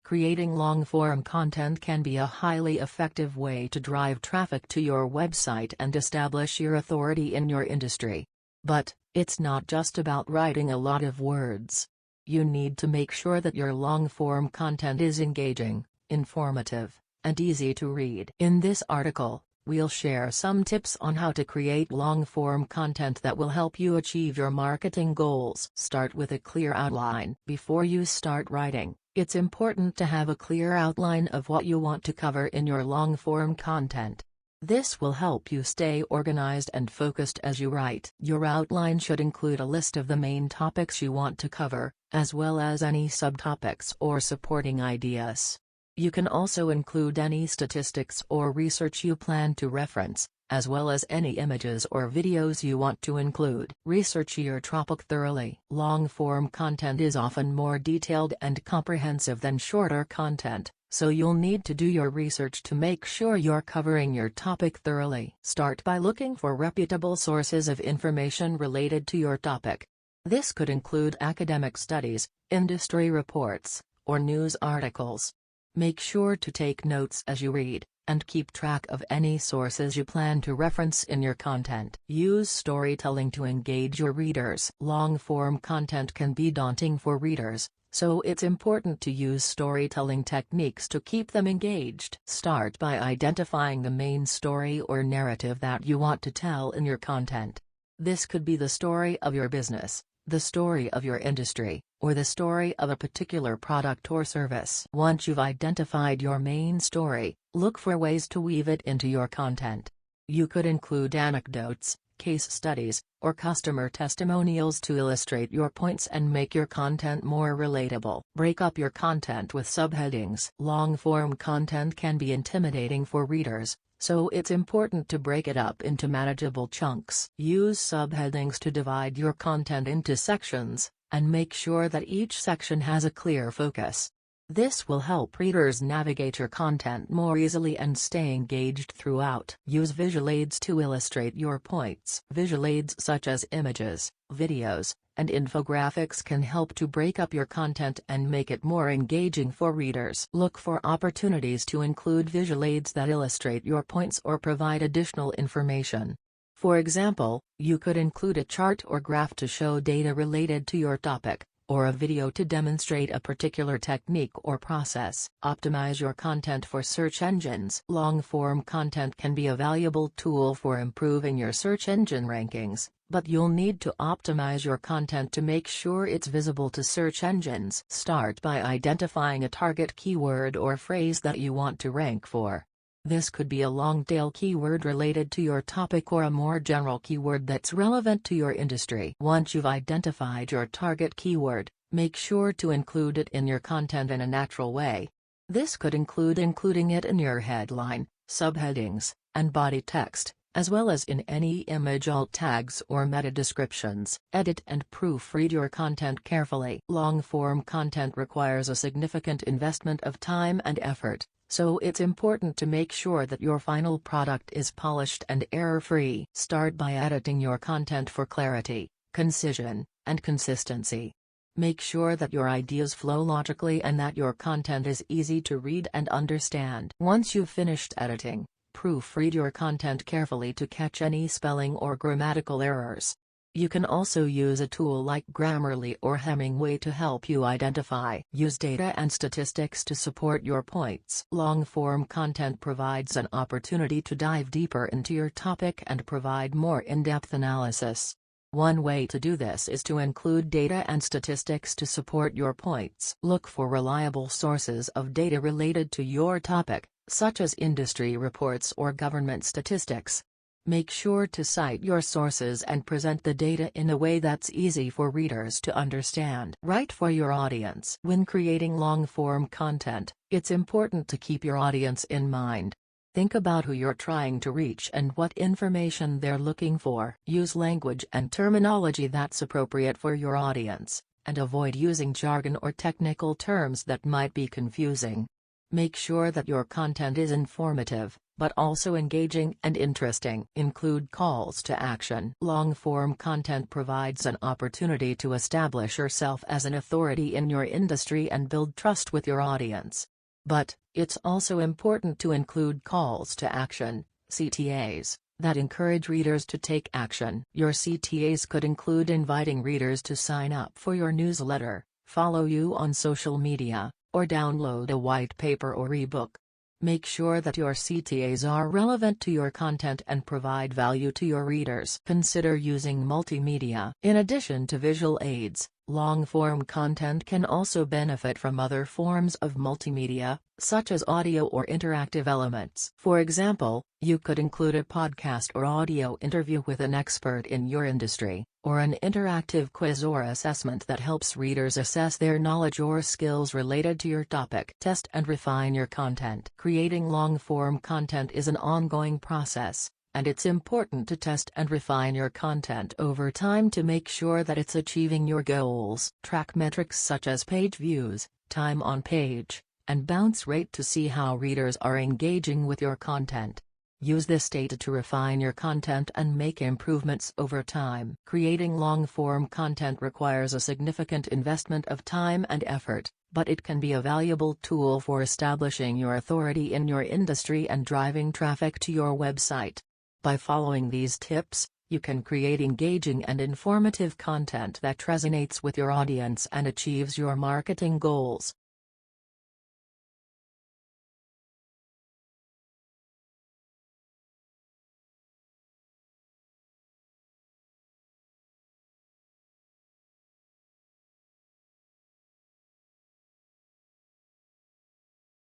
Creating long-form content can be a highly effective way to drive traffic to your website and establish your authority in your industry. But, it's not just about writing a lot of words. You need to make sure that your long-form content is engaging, informative, and easy to read. In this article, we'll share some tips on how to create long-form content that will help you achieve your marketing goals. Start with a clear outline. Before you start writing, it's important to have a clear outline of what you want to cover in your long-form content. This will help you stay organized and focused as you write. Your outline should include a list of the main topics you want to cover, as well as any subtopics or supporting ideas. You can also include any statistics or research you plan to reference, as well as any images or videos you want to include. Research your topic thoroughly. Long-form content is often more detailed and comprehensive than shorter content, so you'll need to do your research to make sure you're covering your topic thoroughly. Start by looking for reputable sources of information related to your topic. This could include academic studies, industry reports, or news articles. Make sure to take notes as you read, and keep track of any sources you plan to reference in your content. Use storytelling to engage your readers. Long-form content can be daunting for readers, so it's important to use storytelling techniques to keep them engaged. Start by identifying the main story or narrative that you want to tell in your content. This could be the story of your business, the story of your industry, or the story of a particular product or service. Once you've identified your main story, look for ways to weave it into your content. You could include anecdotes, case studies, or customer testimonials to illustrate your points and make your content more relatable. Break up your content with subheadings. Long-form content can be intimidating for readers, so it's important to break it up into manageable chunks. Use subheadings to divide your content into sections, and make sure that each section has a clear focus. This will help readers navigate your content more easily and stay engaged throughout. Use visual aids to illustrate your points. Visual aids such as images, videos, and infographics can help to break up your content and make it more engaging for readers. Look for opportunities to include visual aids that illustrate your points or provide additional information. For example, you could include a chart or graph to show data related to your topic, or a video to demonstrate a particular technique or process. Optimize your content for search engines. Long-form content can be a valuable tool for improving your search engine rankings, but you'll need to optimize your content to make sure it's visible to search engines. Start by identifying a target keyword or phrase that you want to rank for. This could be a long-tail keyword related to your topic or a more general keyword that's relevant to your industry. Once you've identified your target keyword, make sure to include it in your content in a natural way. This could include including it in your headline, subheadings, and body text, as well as in any image alt tags or meta descriptions. Edit and proofread your content carefully. Long-form content requires a significant investment of time and effort, so it's important to make sure that your final product is polished and error-free. Start by editing your content for clarity, concision, and consistency. Make sure that your ideas flow logically and that your content is easy to read and understand. Once you've finished editing, proofread your content carefully to catch any spelling or grammatical errors. You can also use a tool like Grammarly or Hemingway to help you identify. Use data and statistics to support your points. Long-form content provides an opportunity to dive deeper into your topic and provide more in-depth analysis. One way to do this is to include data and statistics to support your points. Look for reliable sources of data related to your topic, such as industry reports or government statistics. Make sure to cite your sources and present the data in a way that's easy for readers to understand. Write for your audience. When creating long-form content, it's important to keep your audience in mind. Think about who you're trying to reach and what information they're looking for. Use language and terminology that's appropriate for your audience, and avoid using jargon or technical terms that might be confusing. Make sure that your content is informative, but also engaging and interesting. Include calls to action. Long-form content provides an opportunity to establish yourself as an authority in your industry and build trust with your audience. But, it's also important to include calls to action, CTAs, that encourage readers to take action. Your CTAs could include inviting readers to sign up for your newsletter, follow you on social media, or download a white paper or ebook. Make sure that your CTAs are relevant to your content and provide value to your readers. Consider using multimedia. In addition to visual aids, long-form content can also benefit from other forms of multimedia, such as audio or interactive elements. For example, you could include a podcast or audio interview with an expert in your industry, or an interactive quiz or assessment that helps readers assess their knowledge or skills related to your topic. Test and refine your content. Creating long-form content is an ongoing process, and it's important to test and refine your content over time to make sure that it's achieving your goals. Track metrics such as page views, time on page, and bounce rate to see how readers are engaging with your content. Use this data to refine your content and make improvements over time. Creating long-form content requires a significant investment of time and effort, but it can be a valuable tool for establishing your authority in your industry and driving traffic to your website. By following these tips, you can create engaging and informative content that resonates with your audience and achieves your marketing goals.